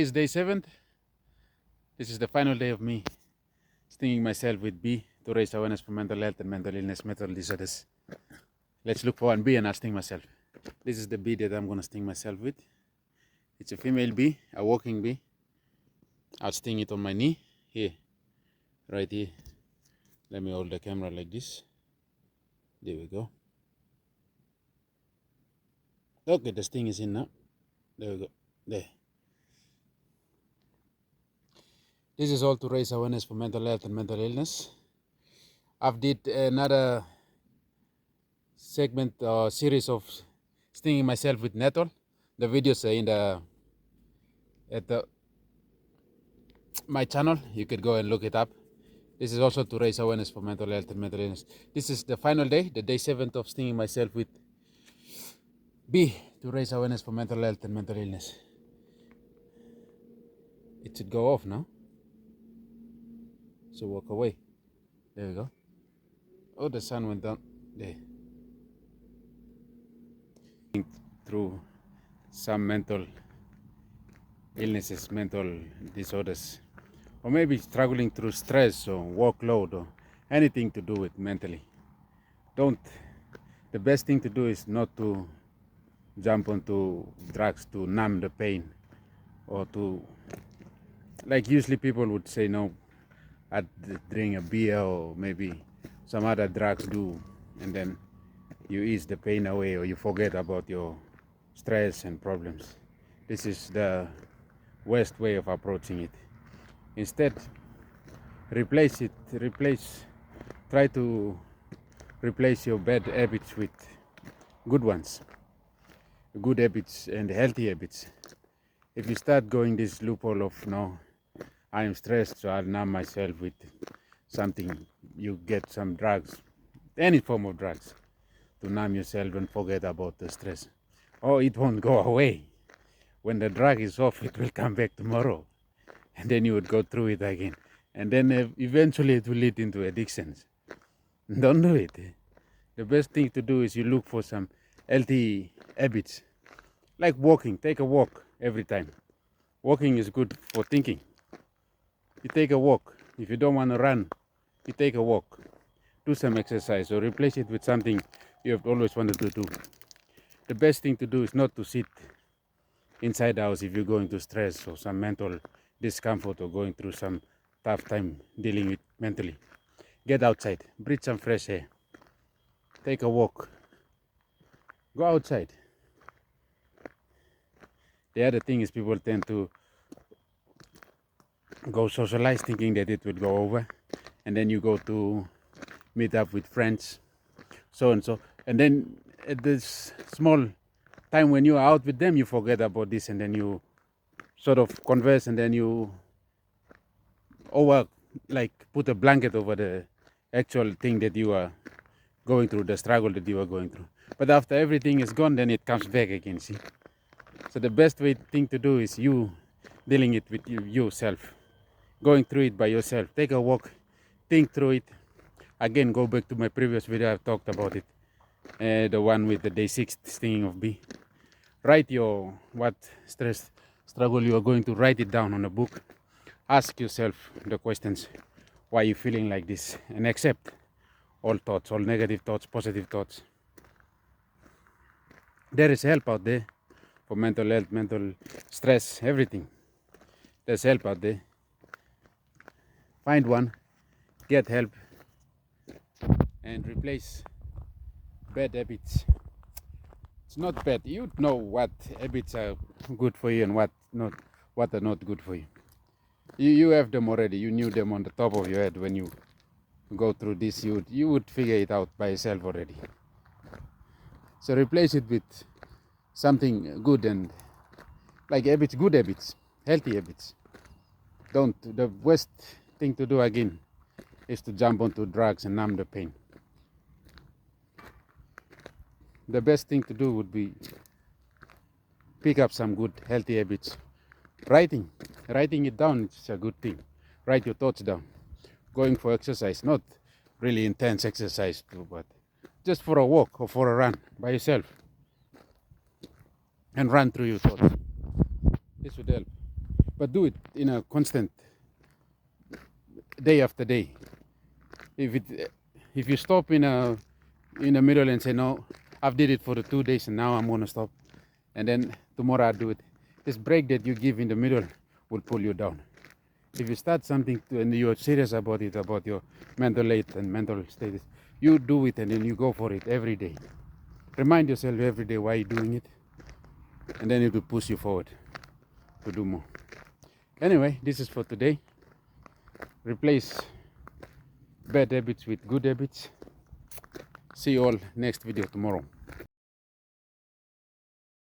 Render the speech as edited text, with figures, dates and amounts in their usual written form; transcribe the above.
It's day 7. This is the final day of me stinging myself with bee to raise awareness for mental health and mental illness, mental disorders. Let's look for one bee and I'll sting myself. This is the bee that I'm gonna sting myself with. It's a female bee, a walking bee. I'll sting it on my knee, here, right here. Let me hold the camera like this. There we go. Okay, the sting is in now. There we go. There. This is all to raise awareness for mental health and mental illness. I've did another segment or series of stinging myself with nettle. The videos are in my channel. You could go and look it up. This is also to raise awareness for mental health and mental illness. This is the final day, the day 7th of stinging myself with bee to raise awareness for mental health and mental illness. It should go off now. So walk away. There we go. Oh, the sun went down. There. Through some mental illnesses, mental disorders, or maybe struggling through stress or workload or anything to do with mentally. The best thing to do is not to jump onto drugs to numb the pain, or to, like usually people would say, no, I'd drink a beer or maybe some other drugs do, and then you ease the pain away or you forget about your stress and problems. This is the worst way of approaching it. Instead, try to replace your bad habits with good ones, good habits and healthy habits. If you start going this loophole of, no, I am stressed, so I'll numb myself with something, you get some drugs, any form of drugs, to numb yourself and forget about the stress. Oh, it won't go away. When the drug is off, it will come back tomorrow. And then you would go through it again. And then eventually it will lead into addictions. Don't do it. The best thing to do is you look for some healthy habits. Like walking, take a walk every time. Walking is good for thinking. You take a walk. If you don't want to run, you take a walk. Do some exercise or replace it with something you have always wanted to do. The best thing to do is not to sit inside the house if you're going through stress or some mental discomfort or going through some tough time dealing with mentally. Get outside, breathe some fresh air, take a walk, go outside. The other thing is people tend to go socialize thinking that it will go over, and then you go to meet up with friends, so and so, and then at this small time when you are out with them, you forget about this, and then you sort of converse, and then you put a blanket over the actual thing that you are going through, the struggle that you are going through. But after everything is gone, then it comes back again, see? So the best thing to do is you dealing it with yourself, going through it by yourself. Take a walk, think through it. Again, go back to my previous video, I've talked about it. The one with the day 6 stinging of bee. Write what struggle you are going to, write it down on a book. Ask yourself the questions, why are you feeling like this, and accept all thoughts, all negative thoughts, positive thoughts. There is help out there for mental health, mental stress, everything. There's help out there. Find one, get help, and replace bad habits. It's not bad. You know what habits are good for you and what are not good for you. You have them already. You knew them on the top of your head. When you go through this, you would figure it out by yourself already. So replace it with something good, and like habits, good habits, healthy habits. The worst thing to do again is to jump onto drugs and numb the pain. The best thing to do would be pick up some good healthy habits. Writing it down is a good thing. Write your thoughts down. Going for exercise, not really intense exercise too, but just for a walk or for a run by yourself, and run through your thoughts. This would help. but do it in a constant, day after day. If you stop in the middle and say, no, I've did it for the 2 days and now I'm gonna stop, and then tomorrow I'll do it, this break that you give in the middle will pull you down. If you start something and you're serious about it, about your mental health and mental status, you do it and then you go for it every day. Remind yourself every day why you're doing it, and then it will push you forward to do more. Anyway, this is for today. Replace bad habits with good habits. See you all next video tomorrow.